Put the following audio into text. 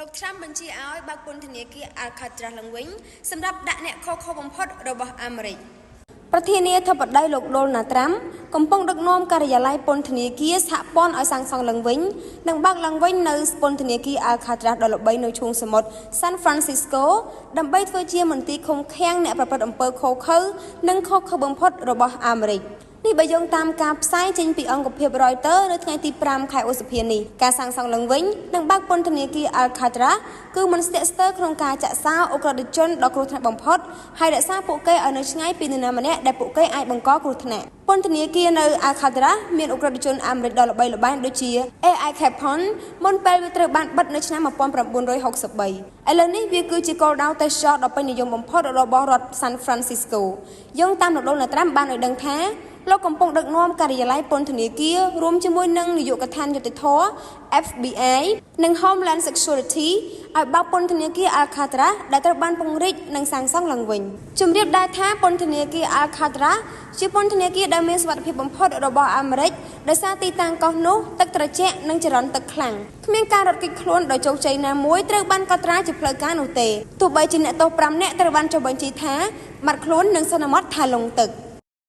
លោកត្រាំបញ្ជាឲ្យបើកពន្ធនាគារអាល់ខាត្រាស់ឡើងវិញសម្រាប់ដាក់អ្នកខុសៗបំផុតរបស់អាមេរិកប្រធានាធិបតីលោកដូណាល់ត្រាំកំពុងដឹកនាំការិយាល័យពន្ធនាគារសហព័ន្ធឲ្យសាងសង់ឡើងវិញនិងបើកឡើងវិញនៅពន្ធនាគារអាល់ខាត្រាស់ដ៏ល្បីនៅឈូងសមុទ្រ San Francisco ដើម្បីធ្វើជាមន្ទីរឃុំឃាំងអ្នកប្រព្រឹត្តអំពើឃោរឃៅនិងខុសខើបំផុតរបស់អាមេរិកនេះបើយោងតាមការផ្សាយចេញពីអង្គភាព Reuters នៅថ្ងៃទី5ខែឧសភានេះការសាងសង់ឡើងវិញនិងបើកពន្ធនាគារ Alcatraz គឺមិនស្ទាក់ស្ទើរក្នុងការចាក់សោអ ுக ្រិតជនដ៏គ្រោះថ្នាក់បំផុតហើយរក្សាពួកគេឲ្យនៅឆ្ងាយពីនរណាម្នាក់ដែលពួកគេអាចបង្កគ្រោះថ្នាក់ពន្ធនាគារនៅ Alcatraz មានអ ுக ្រិតជនអាមេរិកដ៏ល្បីល្បាញដូចជា A.I. Capone មុនពេលវាត្រូវបានបិទនៅឆ្នាំ1963ឥឡូវនេះវាគឺជាគោលដៅទេសចរណ៍ដ៏ពេញនិយមបំផុតរបស់រដ្ឋ San Francisco យោងតាមលោកដូណាល់ត្រាំបានឲ្យដឹងថាលោកកំពុងដឹកនាំការិយាល័យពន្ធនាគាររួមជាមួយនឹងនាយកដ្ឋានយុតិធធ FBI និង Homeland Security ឲ្យបើកពន្ធនាគារ Alcatraz ដែលត្រូវបានពង្រីកនិងសាងសង់ឡើងវិញជំរាបដែរថាពន្ធនាគារ Alcatraz ជាពន្ធនាគារដែលមានសុវត្ថិភាពបំផុតរបស់អាមេរិកដោយសារទីតាំងកោះនោះទឹកត្រជាក់និងចរន្តទឹកខ្លាំងគ្មានការរត់គេចខ្លួនដោយជោគជ័យណាមួយត្រូវបានកត់ត្រាជាផ្លូវការនោះទេទោះបីជាអ្នកទោស5នាក់ត្រូវបានចុះបញ្ជីថាបាត់ខ្លួននិងសន្មតថាលង់ទឹក